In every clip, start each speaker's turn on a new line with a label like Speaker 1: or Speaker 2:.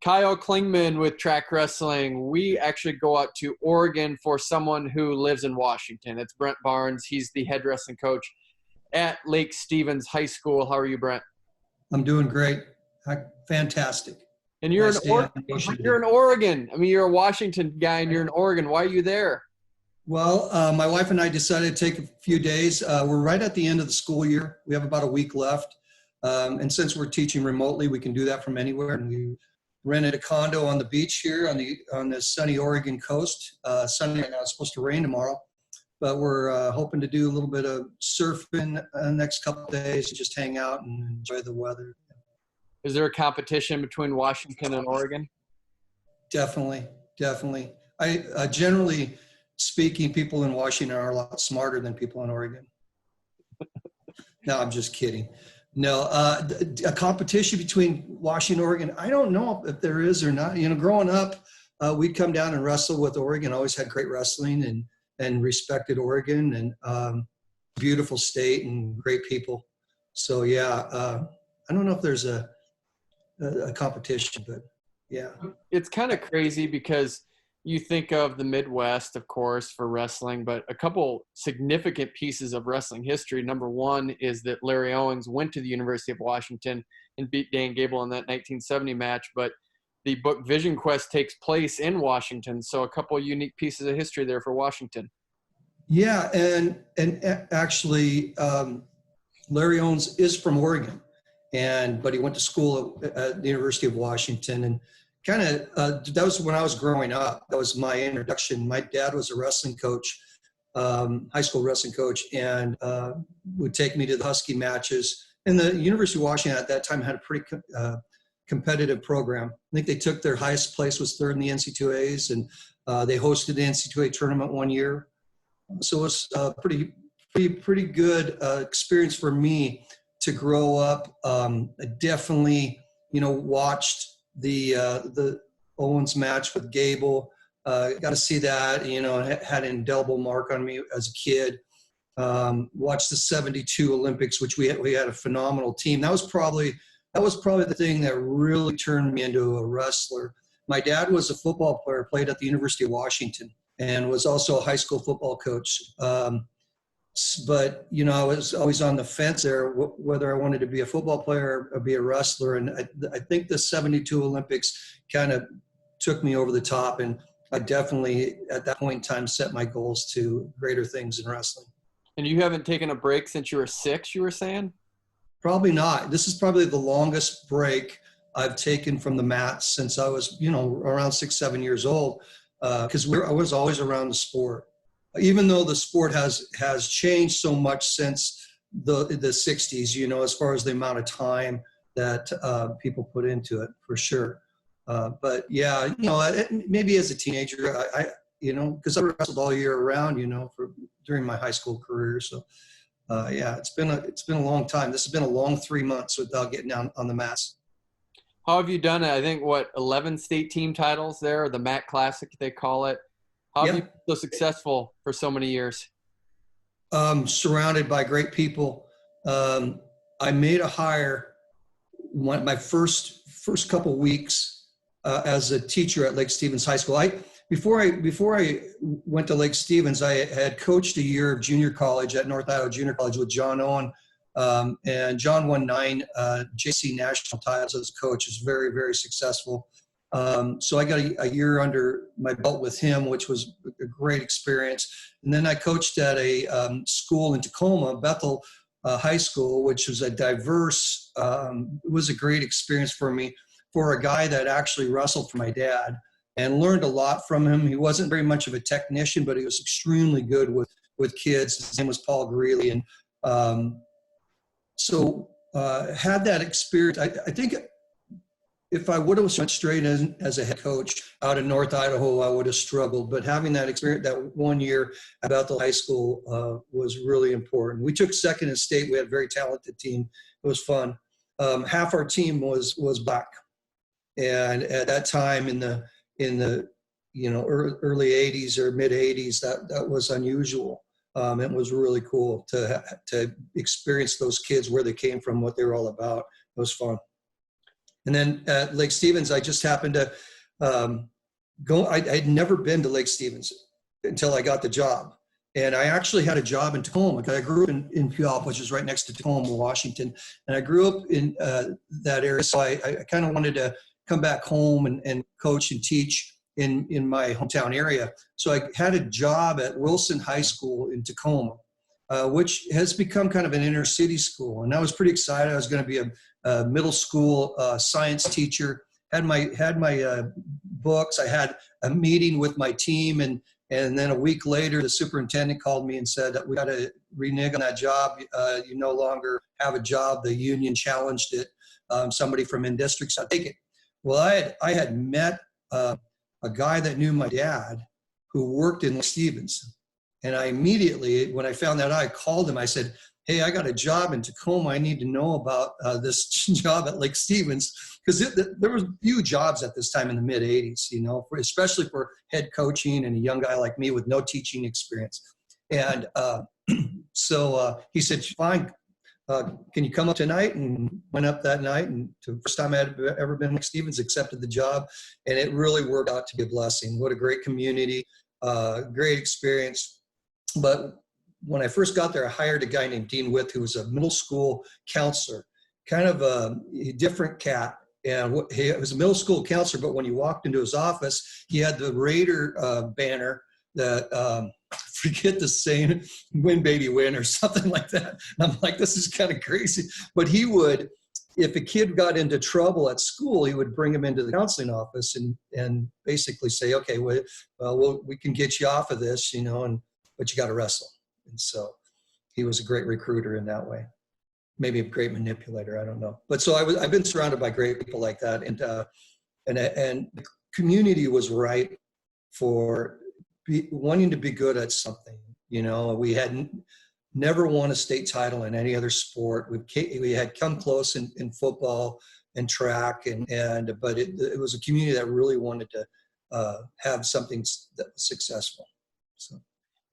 Speaker 1: Kyle Klingman with Track Wrestling. We actually go out to Oregon for someone who lives in Washington. It's Brent Barnes. He's the head wrestling coach at Lake Stevens High School. How are you, Brent?
Speaker 2: I'm doing great. Fantastic.
Speaker 1: And you're you're in Oregon. I mean, you're a Washington guy and you're in Oregon. Why are you there?
Speaker 2: Well, my wife and I decided to take a few days. We're right at the end of the school year. We have about a week left. And since we're teaching remotely, we can do that from anywhere. And we rented a condo on the beach here on the sunny Oregon coast. Sunny right now. It's supposed to rain tomorrow, but we're hoping to do a little bit of surfing next couple of days, just hang out and enjoy the weather.
Speaker 1: Is there a competition between Washington and Oregon?
Speaker 2: Definitely. I generally speaking, people in Washington are a lot smarter than people in Oregon. No, I'm just kidding. No, a competition between Washington and Oregon, I don't know if there is or not. You know, growing up, we'd come down and wrestle with Oregon. Always had great wrestling and respected Oregon and beautiful state and great people. So, yeah, I don't know if there's a competition, but yeah.
Speaker 1: It's kind of crazy because you think of the Midwest, of course, for wrestling, but a couple significant pieces of wrestling history. Number one is that Larry Owens went to the University of Washington and beat Dan Gable in that 1970 match, but the book Vision Quest takes place in Washington. So a couple of unique pieces of history there for Washington.
Speaker 2: Yeah, and actually, Larry Owens is from Oregon, but he went to school at the University of Washington, and kind of that was when I was growing up. That was my introduction. My dad was a wrestling coach, high school wrestling coach, and would take me to the Husky matches. And the University of Washington at that time had a pretty competitive program. I think they took their highest place was third in the NC2As, and they hosted the NC2A tournament one year. So it was a pretty good experience for me to grow up. I definitely, watched the Owens match with Gable. Got to see that, had an indelible mark on me as a kid. Watched the 72 Olympics, which we had a phenomenal team. That was probably the thing that really turned me into a wrestler. My dad was a football player, played at the University of Washington, and was also a high school football coach. But, I was always on the fence there, whether I wanted to be a football player or be a wrestler. And I think the 72 Olympics kind of took me over the top. And I definitely, at that point in time, set my goals to greater things in wrestling.
Speaker 1: And you haven't taken a break since you were 6, you were saying?
Speaker 2: Probably not. This is probably the longest break I've taken from the mats since I was, around 6, 7 years old, because I was always around the sport. Even though the sport has changed so much since the 60s, as far as the amount of time that people put into it, for sure. But yeah, maybe as a teenager, I because I wrestled all year around, during my high school career. So yeah, it's been a long time. This has been a long 3 months without getting down on the mats.
Speaker 1: How have you done it? I think 11 state team titles there, or the MAC Classic they call it. How have you been so successful for so many years?
Speaker 2: Surrounded by great people. I made a hire my first couple weeks as a teacher at Lake Stevens High School. Before I went to Lake Stevens, I had coached a year of junior college at North Iowa Junior College with John Owen, and John won 9 JC national titles as a coach. He was very, very successful. So I got a year under my belt with him, which was a great experience. And then I coached at a school in Tacoma, Bethel High School, which was a diverse, it was a great experience for me, for a guy that actually wrestled for my dad, and learned a lot from him. He wasn't very much of a technician, but he was extremely good with kids. His name was Paul Greeley. And had that experience. I think if I would have went straight as a head coach out of North Idaho, I would have struggled. But having that experience, that 1 year at Bethel High School was really important. We took second in state. We had a very talented team. It was fun. Half our team was black. And at that time in the early 80s or mid 80s, that was unusual. It was really cool to experience those kids, where they came from, what they were all about. It was fun. And then at Lake Stevens, I just happened to go. I'd never been to Lake Stevens until I got the job. And I actually had a job in Tacoma. I grew up in Puyallup, which is right next to Tacoma, Washington. And I grew up in that area. So I kind of wanted to come back home and coach and teach in my hometown area. So I had a job at Wilson High School in Tacoma, which has become kind of an inner city school. And I was pretty excited. I was going to be a middle school science teacher. Had my books. I had a meeting with my team, and then a week later, the superintendent called me and said that we got to renege on that job. You no longer have a job. The union challenged it. Somebody from in districts, I'll take it. Well, I had met a guy that knew my dad who worked in Stevens. And I immediately, when I found that out, I called him. I said, hey, I got a job in Tacoma. I need to know about this job at Lake Stevens. Because there were few jobs at this time in the mid 80s, especially for head coaching and a young guy like me with no teaching experience. And so he said, fine, can you come up tonight? And went up that night. And the first time I had ever been Lake Stevens, accepted the job. And it really worked out to be a blessing. What a great community, great experience. But when I first got there, I hired a guy named Dean Witt, who was a middle school counselor, kind of a different cat. And he was a middle school counselor, but when you walked into his office, he had the Raider banner that, forget the saying, win baby win or something like that. And I'm like, this is kind of crazy. But he would, if a kid got into trouble at school, he would bring him into the counseling office and basically say, okay, well, we can get you off of this, but you got to wrestle. And so he was a great recruiter in that way. Maybe a great manipulator, I don't know. But so I've been surrounded by great people like that, and the community was right for wanting to be good at something. We had never won a state title in any other sport. We had come close in football and track, but it was a community that really wanted to have something that was successful. So.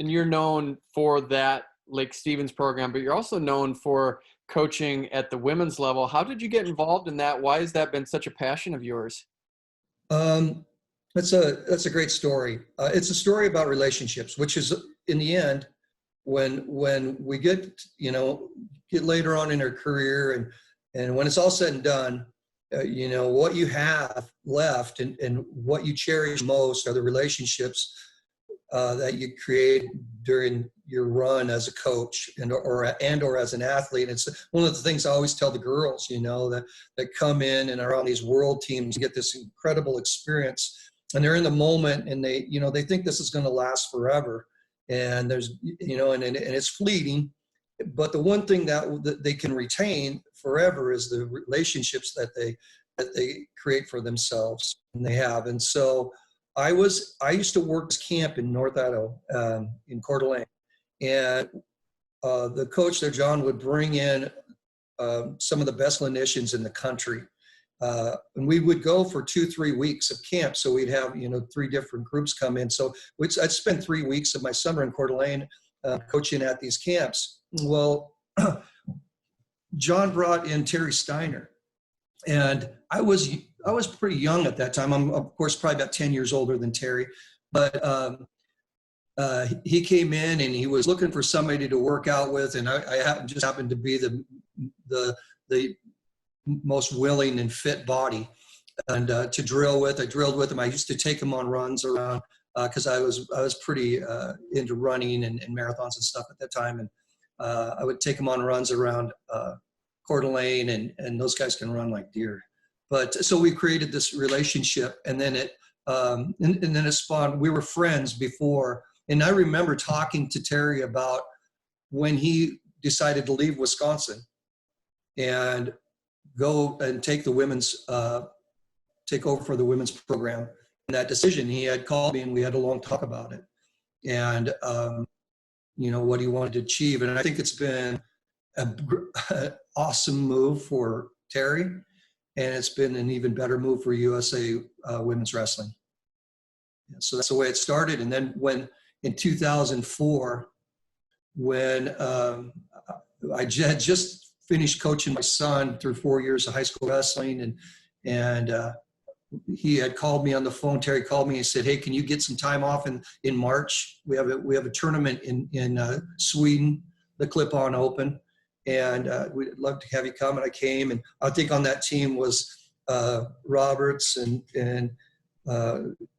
Speaker 1: And you're known for that Lake Stevens program, but you're also known for coaching at the women's level. How did you get involved in that? Why has that been such a passion of yours?
Speaker 2: That's a great story. It's a story about relationships, which is in the end, when we get later on in our career and when it's all said and done, what you have left and what you cherish most are the relationships that you create during your run as a coach or as an athlete. And it's one of the things I always tell the girls, that come in and are on these world teams, get this incredible experience, and they're in the moment, and they think this is going to last forever. And there's, and it's fleeting, but the one thing that they can retain forever is the relationships that they create for themselves, and they have. And so I used to work camp in North Idaho, in Coeur d'Alene, and the coach there, John, would bring in some of the best clinicians in the country, and we would go for 2-3 weeks of camp. So we'd have 3 different groups come in. So I'd spend 3 weeks of my summer in Coeur d'Alene coaching at these camps. Well, John brought in Terry Steiner, and I was pretty young at that time. I'm, of course, probably about 10 years older than Terry, but he came in and he was looking for somebody to work out with, and I just happened to be the most willing and fit body, and to drill with. I drilled with him. I used to take him on runs around because I was pretty into running and marathons and stuff at that time, and I would take him on runs around Coeur d'Alene, and those guys can run like deer. But so we created this relationship, and then it spawned. We were friends before, and I remember talking to Terry about when he decided to leave Wisconsin and go and take the women's take over for the women's program. And that decision, he had called me, and we had a long talk about it, and what he wanted to achieve. And I think it's been an awesome move for Terry. And it's been an even better move for USA Women's Wrestling. So that's the way it started. And then in 2004, when I had just finished coaching my son through 4 years of high school wrestling, And he had called me on the phone. Terry called me and said, "Hey, can you get some time off in March? We have a tournament in Sweden, the Clip-On Open, and we'd love to have you come." And I came, and I think on that team was Roberts and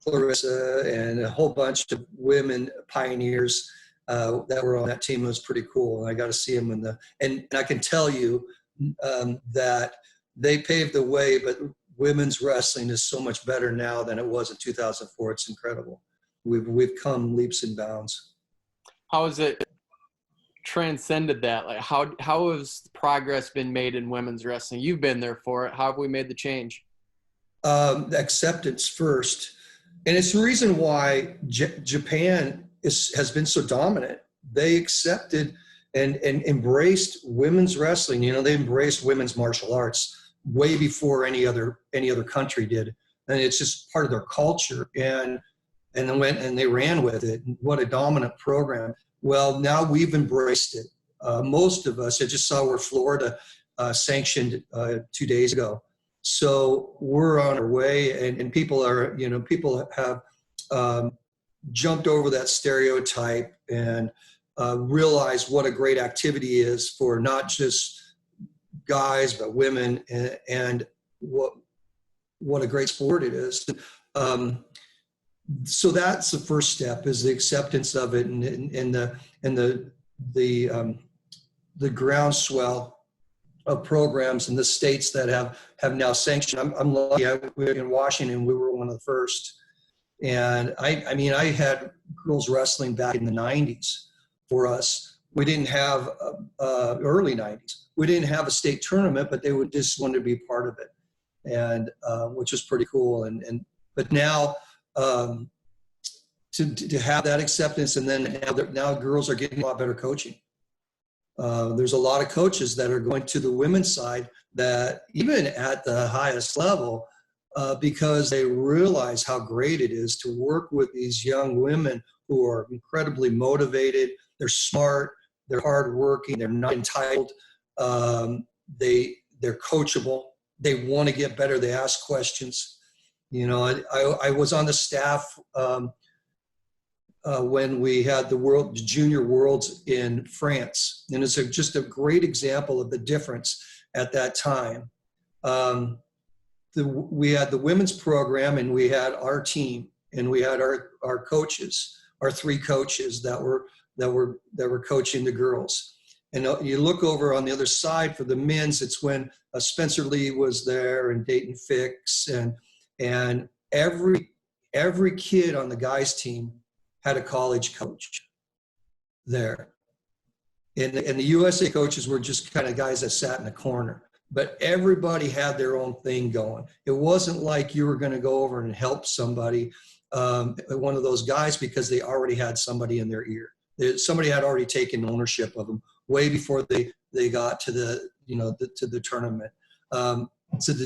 Speaker 2: Clarissa and a whole bunch of women pioneers that were on that team. It was pretty cool, and I got to see them and I can tell you that they paved the way, but women's wrestling is so much better now than it was in 2004. It's incredible. We've come leaps and bounds.
Speaker 1: How has it transcended that? Like how has progress been made in women's wrestling? You've been there for it. How have we made the change?
Speaker 2: Acceptance first. And it's the reason why Japan has been so dominant. They accepted and embraced women's wrestling. You know, they embraced women's martial arts way before any other country did. And it's just part of their culture. And they ran with it. What a dominant program. Well, now we've embraced it. Most of us, I just saw where Florida sanctioned 2 days ago. So we're on our way, and people have jumped over that stereotype and realized what a great activity is for not just guys, but women, and what a great sport it is. So that's the first step, is the acceptance of it, and the groundswell of programs in the states that have now sanctioned. I'm lucky. We're in Washington. We were one of the first, and I mean, I had girls wrestling back in the 90s. For us, we didn't have early 90s. We didn't have a state tournament, but they would just want to be part of it, and which was pretty cool. But now to have that acceptance, and then now girls are getting a lot better coaching. There's a lot of coaches that are going to the women's side, that even at the highest level, because they realize how great it is to work with these young women who are incredibly motivated. They're smart, they're hardworking, they're not entitled, they're coachable, they want to get better, they ask questions. You know, I was on the staff when we had the Junior Worlds in France, and it's just a great example of the difference at that time. We had the women's program, and we had our team, and we had our coaches, our 3 coaches that were coaching the girls. And you look over on the other side for the men's, it's when Spencer Lee was there, and Dayton Fix, and every kid on the guys team had a college coach there. And the USA coaches were just kind of guys that sat in the corner, but everybody had their own thing going. It wasn't like you were going to go over and help somebody, one of those guys, because they already had somebody in their ear. Somebody had already taken ownership of them way before they got to the tournament. So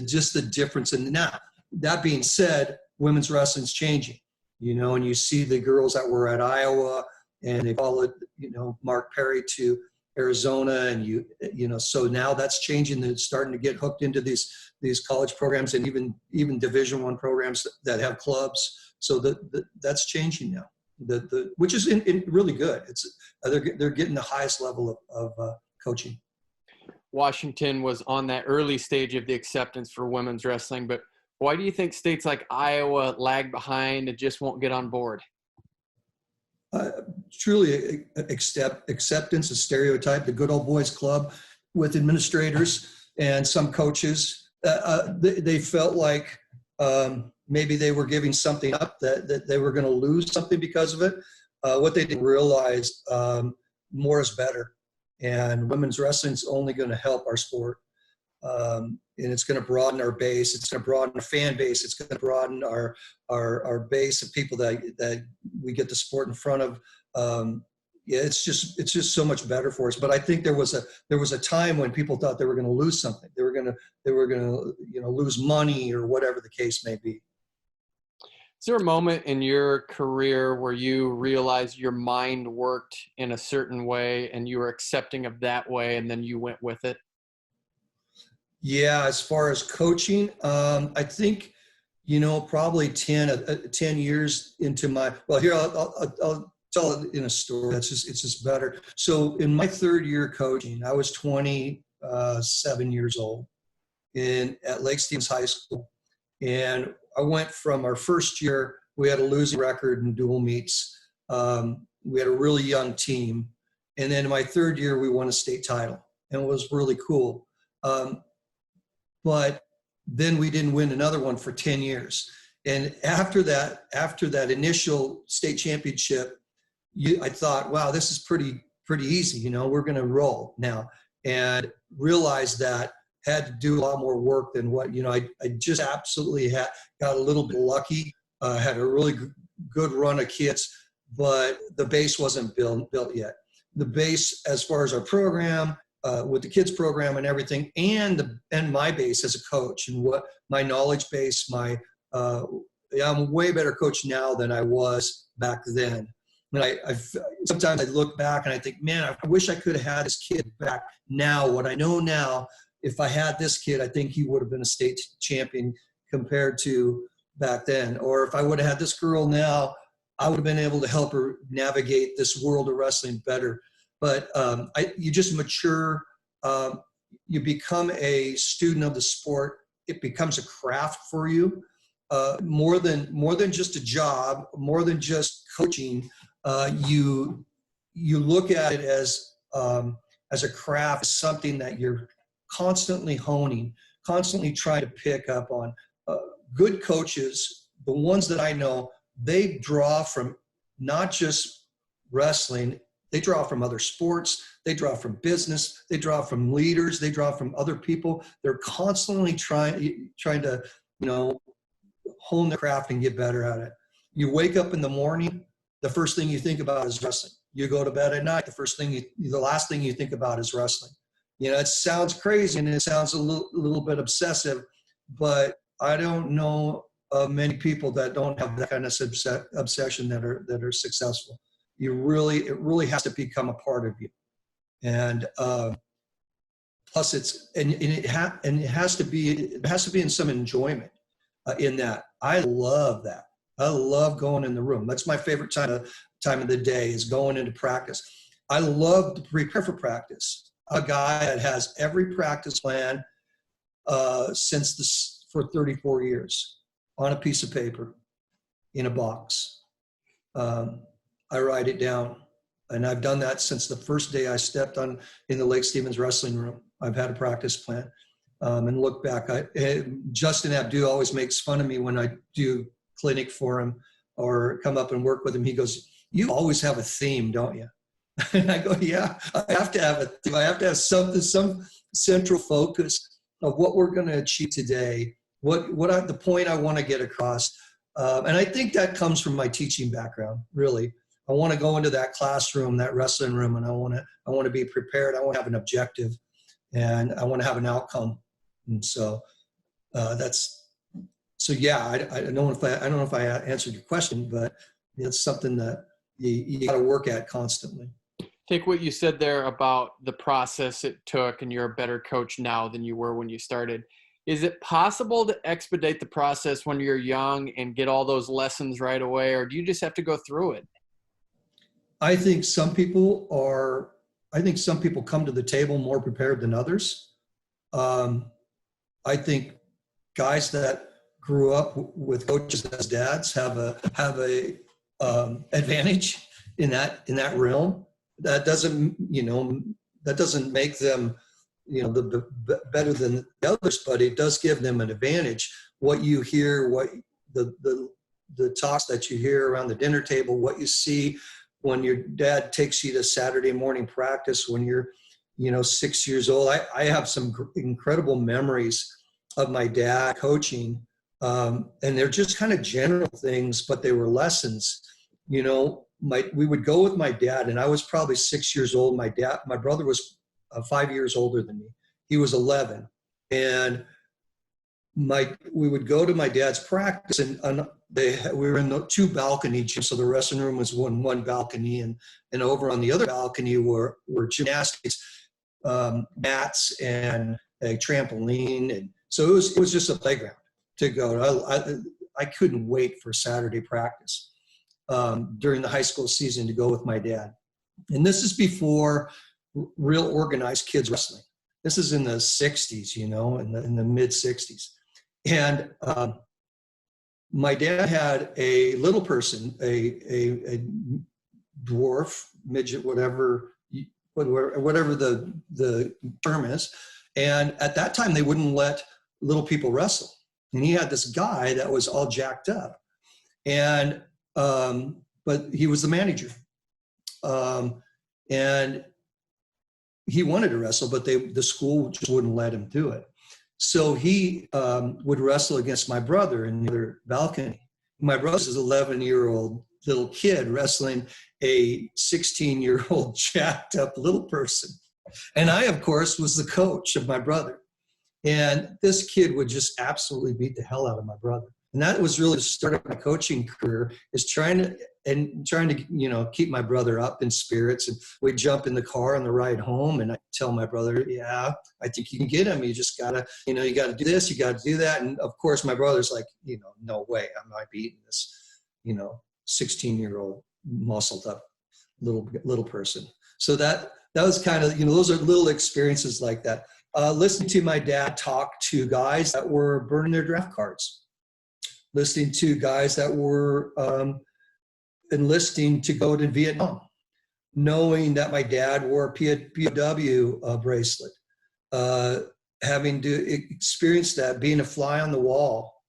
Speaker 2: just the difference. And now, that being said, women's wrestling's changing, you know, and you see the girls that were at Iowa, and they followed, you know, Mark Perry to Arizona, and you know, so now that's changing. They're starting to get hooked into these college programs, and even Division I programs that have clubs. So that's changing now. Which is really good. It's they're getting the highest level of coaching.
Speaker 1: Washington was on that early stage of the acceptance for women's wrestling, but why do you think states like Iowa lag behind and just won't get on board?
Speaker 2: Truly, acceptance, a stereotype, the good old boys club with administrators and some coaches. They felt like maybe they were giving something up, that they were going to lose something because of it. What they didn't realize, more is better. And women's wrestling is only going to help our sport. And it's going to broaden our base. It's going to broaden our fan base. It's going to broaden our base of people that we get the sport in front of. It's just so much better for us. But I think there was a time when people thought they were going to lose something. They were going to lose money or whatever the case may be.
Speaker 1: Is there a moment in your career where you realized your mind worked in a certain way and you were accepting of that way, and then you went with it?
Speaker 2: Yeah, as far as coaching, I think, probably 10 years into well, here, I'll tell it in a story. It's just better. So in my third year coaching, I was 27 years old at Lake Stevens High School. And I went from our first year, we had a losing record in dual meets. We had a really young team. And then in my third year, we won a state title, and it was really cool. But then we didn't win another one for 10 years. And after that initial state championship, I thought, wow, this is pretty easy. We're going to roll now, and realized that had to do a lot more work than what, I just absolutely got a little bit lucky, had a really good run of kids, but the base wasn't built yet. The base, as far as our program, with the kids program and everything, and my base as a coach, and what my knowledge base, I'm a way better coach now than I was back then. And sometimes I look back and I think, man, I wish I could have had this kid back now. What I know now, if I had this kid, I think he would have been a state champion compared to back then. Or if I would have had this girl now, I would have been able to help her navigate this world of wrestling better. But you just mature. You become a student of the sport. It becomes a craft for you, more than just a job, more than just coaching. You look at it as a craft, something that you're constantly honing, constantly trying to pick up on. Good coaches, the ones that I know, they draw from not just wrestling. They draw from other sports. They draw from business. They draw from leaders. They draw from other people. They're constantly trying to, hone their craft and get better at it. You wake up in the morning, the first thing you think about is wrestling. You go to bed at night, the last thing you think about is wrestling. It sounds crazy and it sounds a little bit obsessive, but I don't know of many people that don't have that kind of obsession that are successful. It really has to become a part of you. And plus it has to be in some enjoyment in that. I love that. I love going in the room. That's my favorite time of the day, is going into practice. I love to prepare for practice. A guy that has every practice plan for 34 years on a piece of paper in a box. I write it down, and I've done that since the first day I stepped in the Lake Stevens wrestling room. I've had a practice plan, and look back. Justin Abdul always makes fun of me when I do clinic for him or come up and work with him. He goes, "You always have a theme, don't you?" And I go, "Yeah, I have to have a theme. I have to have some central focus of what we're going to achieve today. The point I want to get across." And I think that comes from my teaching background, really. I want to go into that classroom, that wrestling room, and I want to be prepared. I want to have an objective, and I want to have an outcome. And so yeah. I don't know if I answered your question, but it's something that you got to work at constantly.
Speaker 1: Take what you said there about the process it took, and you're a better coach now than you were when you started. Is it possible to expedite the process when you're young and get all those lessons right away, or do you just have to go through it?
Speaker 2: I think some people come to the table more prepared than others. I think guys that grew up with coaches as dads have a advantage in that realm. That doesn't make them better than the others, but it does give them an advantage. What you hear, what the talks that you hear around the dinner table, what you see when your dad takes you to Saturday morning practice when you're 6 years old. I have some incredible memories of my dad coaching, and they're just kind of general things, but they were lessons. We would go with my dad, and I was probably 6 years old. My brother was 5 years older than me. He was 11. And we would go to my dad's practice, and we were in the two balcony gyms. So the wrestling room was one balcony, and over on the other balcony were gymnastics mats and a trampoline. And so it was just a playground to go. I couldn't wait for Saturday practice during the high school season to go with my dad. And this is before real organized kids wrestling. This is in the 60s, in the mid 60s. And my dad had a little person, a dwarf, midget, whatever the term is. And at that time, they wouldn't let little people wrestle. And he had this guy that was all jacked up. And, but he was the manager. And he wanted to wrestle, but the school just wouldn't let him do it. So he would wrestle against my brother in the other balcony. My brother's an 11-year-old little kid wrestling a 16-year-old jacked up little person. And I, of course, was the coach of my brother. And this kid would just absolutely beat the hell out of my brother. And that was really the start of my coaching career, is trying to keep my brother up in spirits. And we'd jump in the car on the ride home, and I tell my brother, yeah, I think you can get him. You just gotta, you gotta do this, you gotta do that. And of course my brother's like, no way, I'm not beating this, 16-year-old muscled up little person. So that was kind of, those are little experiences like that. Listening to my dad talk to guys that were burning their draft cards. Listening to guys that were enlisting to go to Vietnam, knowing that my dad wore a POW bracelet, having to experience that, being a fly on the wall,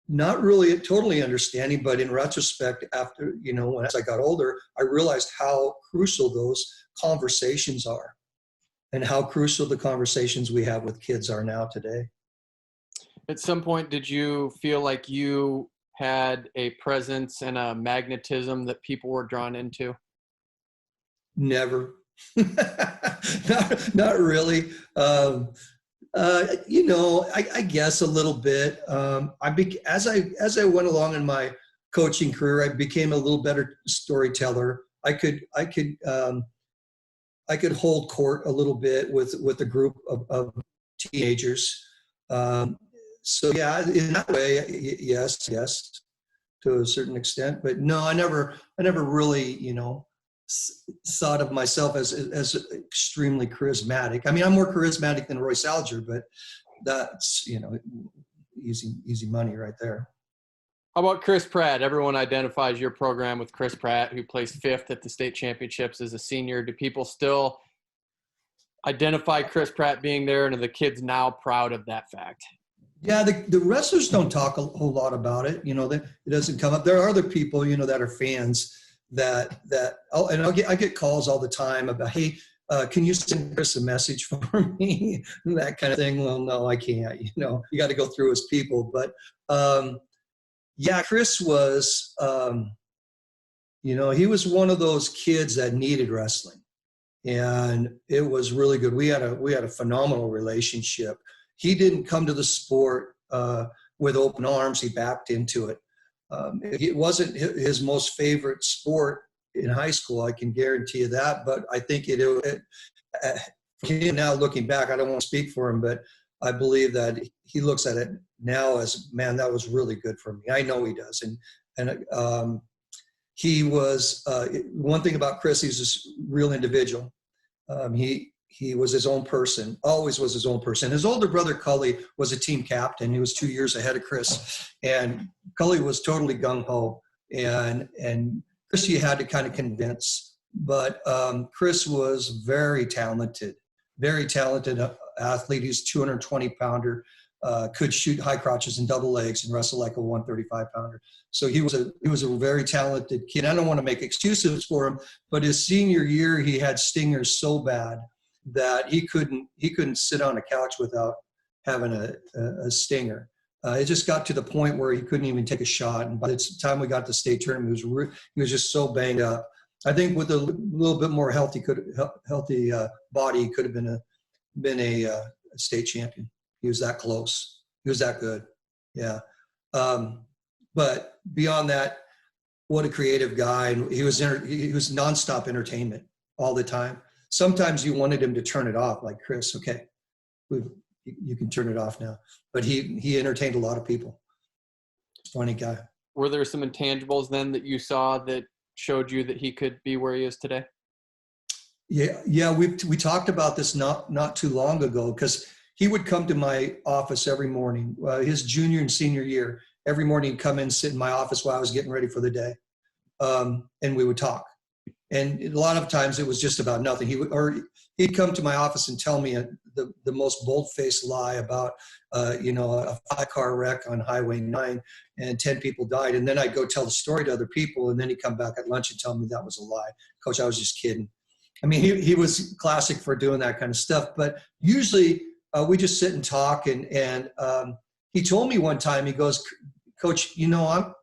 Speaker 2: not really totally understanding, but in retrospect, after, as I got older, I realized how crucial those conversations are and how crucial the conversations we have with kids are now today.
Speaker 1: At some point, did you feel like you had a presence and a magnetism that people were drawn into?
Speaker 2: Never. not really. I guess a little bit. As I went along in my coaching career, I became a little better storyteller. I could hold court a little bit with a group of teenagers. So yeah, in that way, yes, to a certain extent. But no, I never really, thought of myself as extremely charismatic. I mean, I'm more charismatic than Roy Salger, but that's, easy money right there.
Speaker 1: How about Chris Pratt? Everyone identifies your program with Chris Pratt, who placed 5th at the state championships as a senior. Do people still identify Chris Pratt being there, and are the kids now proud of that fact?
Speaker 2: Yeah, the wrestlers don't talk a whole lot about it. It doesn't come up. There are other people, that are fans that I get calls all the time about, hey, can you send Chris a message for me? That kind of thing. Well, no, I can't. You got to go through his people. But yeah, Chris was, he was one of those kids that needed wrestling, and it was really good. We had a phenomenal relationship. He didn't come to the sport with open arms. He backed into it. It wasn't his most favorite sport in high school, I can guarantee you that. But I think now looking back, I don't want to speak for him, but I believe that he looks at it now as, man, that was really good for me. I know he does. And he was, one thing about Chris, he's this real individual. He was his own person, always was his own person. His older brother, Cully, was a team captain. He was 2 years ahead of Chris. And Cully was totally gung-ho. And Chris, you had to kind of convince. But Chris was very talented athlete. He's a 220-pounder, could shoot high crotches and double legs and wrestle like a 135-pounder. So he was a very talented kid. I don't want to make excuses for him, but his senior year, he had stingers so bad that he couldn't sit on a couch without having a stinger. It just got to the point where he couldn't even take a shot. And by the time we got to state tournament, he was just so banged up. I think with a little bit more healthy body, he could have been a state champion. He was that close. He was that good. Yeah. But beyond that, what a creative guy. And he was nonstop entertainment all the time. Sometimes you wanted him to turn it off, like, Chris, okay, you can turn it off now. But he entertained a lot of people. Funny guy.
Speaker 1: Were there some intangibles then that you saw that showed you that he could be where he is today?
Speaker 2: Yeah. We talked about this not too long ago, because he would come to my office every morning. His junior and senior year, every morning he'd come in, sit in my office while I was getting ready for the day, and we would talk. And a lot of times it was just about nothing. He'd come to my office and tell me the most bold-faced lie about, a 5-car wreck on Highway 9 and 10 people died. And then I'd go tell the story to other people, and then he'd come back at lunch and tell me that was a lie. Coach, I was just kidding. I mean, he was classic for doing that kind of stuff. But usually we just sit and talk. And he told me one time, he goes, Coach, I'm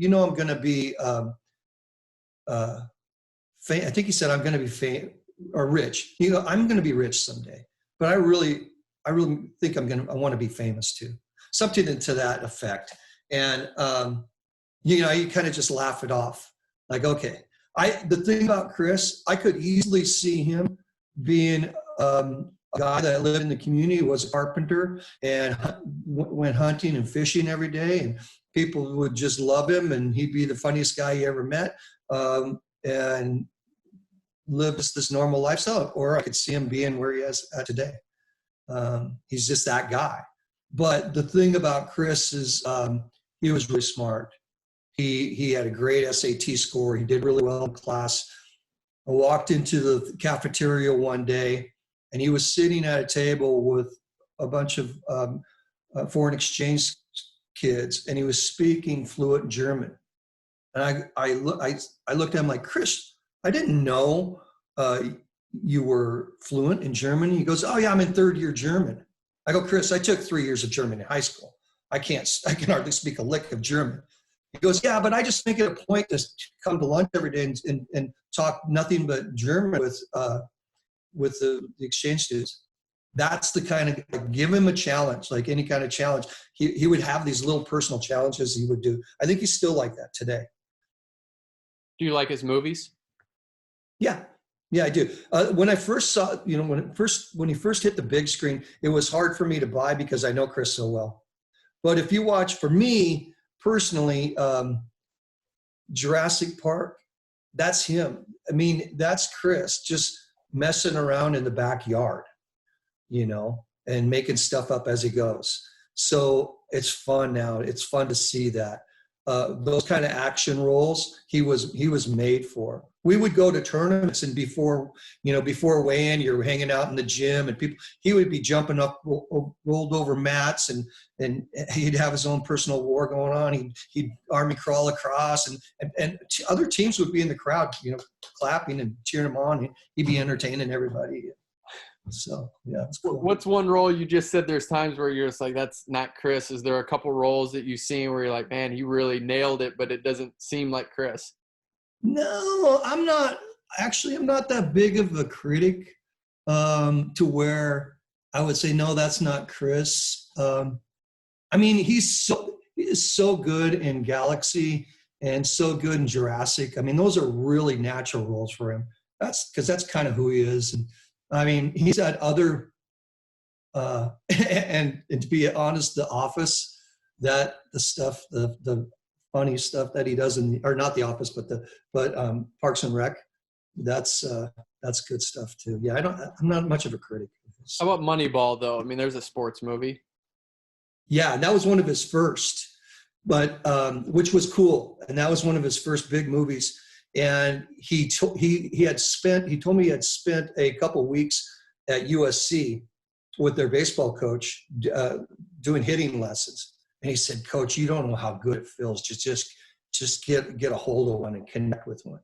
Speaker 2: going to be I think he said, I'm going to be famous or rich. I'm going to be rich someday, but I really think I want to be famous too. Something to that effect. And, you kind of just laugh it off. Like, okay. The thing about Chris, I could easily see him being a guy that lived in the community, was a carpenter, and went hunting and fishing every day, and people would just love him, and he'd be the funniest guy you ever met. And live this normal lifestyle, or I could see him being where he is today. He's just that guy. But the thing about Chris is he was really smart. He had a great SAT score. He did really well in class. I walked into the cafeteria one day, and he was sitting at a table with a bunch of foreign exchange kids, and he was speaking fluent German. And I looked at him like, Chris, I didn't know you were fluent in German. He goes, oh yeah, I'm in 3rd year German. I go, Chris, I took 3 years of German in high school. I can hardly speak a lick of German. He goes, yeah, but I just make it a point to come to lunch every day and talk nothing but German with the exchange students. That's the kind of, give him a challenge, like any kind of challenge. He would have these little personal challenges he would do. I think he's still like that today.
Speaker 1: Do you like his movies?
Speaker 2: Yeah, I do. When I first saw, when he first hit the big screen, it was hard for me to buy because I know Chris so well. But if you watch, for me personally, Jurassic Park, that's him. I mean, that's Chris just messing around in the backyard, and making stuff up as he goes. So it's fun now. It's fun to see that. Those kind of action roles he was made for. We would go to tournaments, and before weigh-in, you're hanging out in the gym, and he would be jumping up rolled over mats, and he'd have his own personal war going on. He'd army crawl across, and other teams would be in the crowd, clapping and cheering him on. He'd be entertaining everybody. So yeah, it's cool.
Speaker 1: What's one role you just said there's times where you're just like, that's not Chris? Is there a couple roles that you've seen where you're like, man, he really nailed it, but it doesn't seem like Chris?
Speaker 2: No, I'm not that big of a critic to where I would say, no, that's not Chris. I mean, he is so good in Galaxy and so good in Jurassic. I mean, those are really natural roles for him. That's kind of who he is. And I mean, he's had other, and to be honest, The Office, the funny stuff that he does or not The Office, but Parks and Rec, that's good stuff too. Yeah, I'm not much of a critic.
Speaker 1: How about Moneyball though? I mean, there's a sports movie.
Speaker 2: Yeah, and that was one of his first, but which was cool, and that was one of his first big movies. And he told me he had spent a couple weeks at USC with their baseball coach doing hitting lessons. And he said, Coach, you don't know how good it feels. Just get a hold of one and connect with one.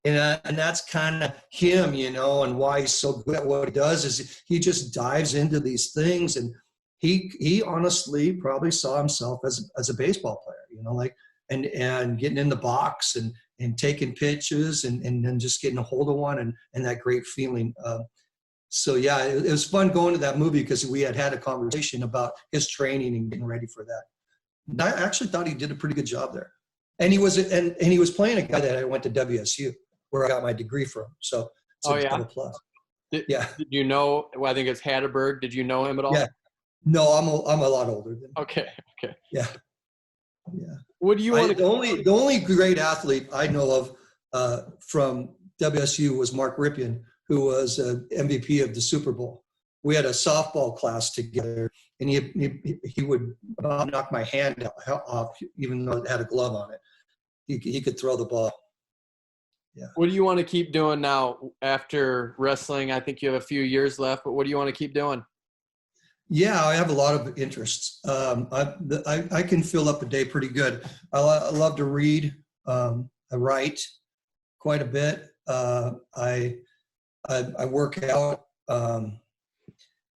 Speaker 2: And that's kind of him, and why he's so good at what he does is he just dives into these things. And he honestly probably saw himself as a baseball player, and getting in the box and taking pitches and then just getting a hold of one and that great feeling. So yeah, it was fun going to that movie because we had a conversation about his training and getting ready for that. And I actually thought he did a pretty good job there. And he was playing a guy that I went to WSU where I got my degree from. So it's a plus. Yeah.
Speaker 1: Did you know, well, I think it's Hatterberg. Did you know him at all?
Speaker 2: Yeah. No, I'm a lot older than him.
Speaker 1: Okay.
Speaker 2: Yeah. Yeah.
Speaker 1: What do you want to?
Speaker 2: The only great athlete I know of from WSU was Mark Ripien, who was MVP of the Super Bowl. We had a softball class together, and he would knock my hand off, even though it had a glove on it. He could throw the ball. Yeah.
Speaker 1: What do you want to keep doing now after wrestling? I think you have a few years left, but what do you want to keep doing?
Speaker 2: Yeah, I have a lot of interests. I can fill up a day pretty good. I love to read. I write quite a bit. I work out.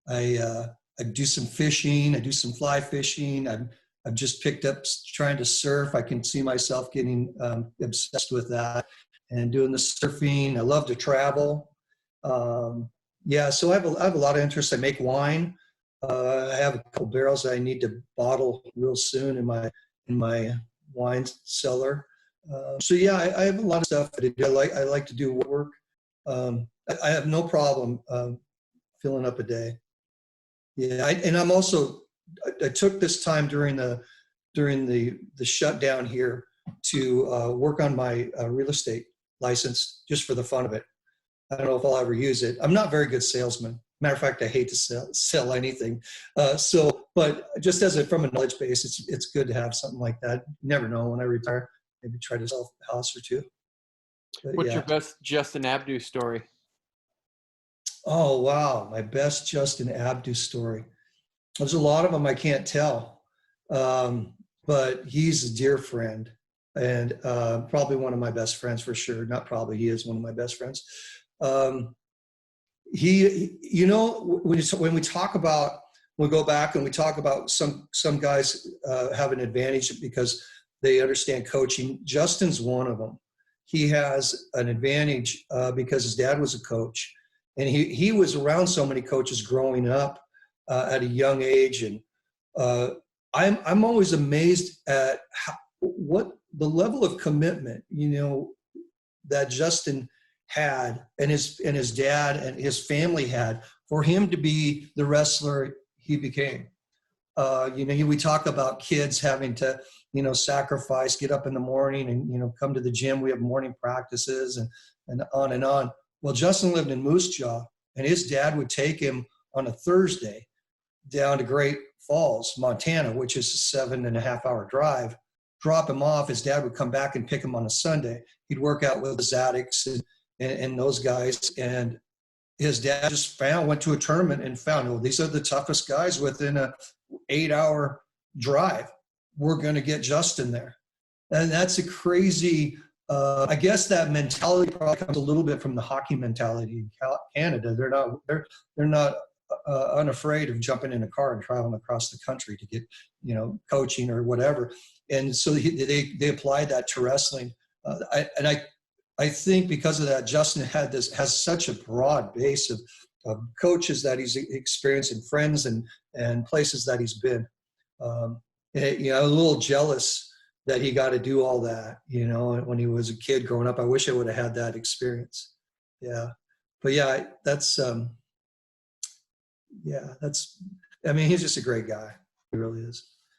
Speaker 2: I do some fishing. I do some fly fishing. I've just picked up trying to surf. I can see myself getting obsessed with that and doing the surfing. I love to travel. Yeah, so I have a lot of interests. I make wine. I have a couple barrels that I need to bottle real soon in my wine cellar. So yeah, I have a lot of stuff that I do. I like to do work. I have no problem filling up a day. Yeah, and I'm also I took this time during the shutdown here to work on my real estate license just for the fun of it. I don't know if I'll ever use it. I'm not a very good salesman. Matter of fact, I hate to sell anything. But just from a knowledge base, it's good to have something like that. You never know, when I retire, maybe try to sell a house or two. But
Speaker 1: What's your best Justin Abdul story?
Speaker 2: Oh, wow. My best Justin Abdul story. There's a lot of them I can't tell. But he's a dear friend and probably one of my best friends for sure. Not probably, he is one of my best friends. When we talk about, we go back and we talk about some guys have an advantage because they understand coaching. Justin's one of them. He has an advantage because his dad was a coach, and he was around so many coaches growing up at a young age. And I'm always amazed at what the level of commitment, that Justin had and his dad and his family had for him to be the wrestler he became. We talk about kids having to, sacrifice, get up in the morning and, come to the gym. We have morning practices and on and on. Well, Justin lived in Moose Jaw, and his dad would take him on a Thursday down to Great Falls, Montana, which is a 7.5 hour drive, drop him off. His dad would come back and pick him on a Sunday. He'd work out with his addicts and those guys. And his dad just went to a tournament and found, these are the toughest guys within a 8-hour drive. We're going to get Justin there. And that's a crazy, I guess that mentality probably comes a little bit from the hockey mentality in Canada. They're not unafraid of jumping in a car and traveling across the country to get, coaching or whatever. And so they applied that to wrestling. I think because of that, Justin has such a broad base of coaches that he's experienced and friends and places that he's been. I'm a little jealous that he got to do all that, when he was a kid growing up. I wish I would have had that experience. Yeah. But yeah, he's just a great guy. He really is.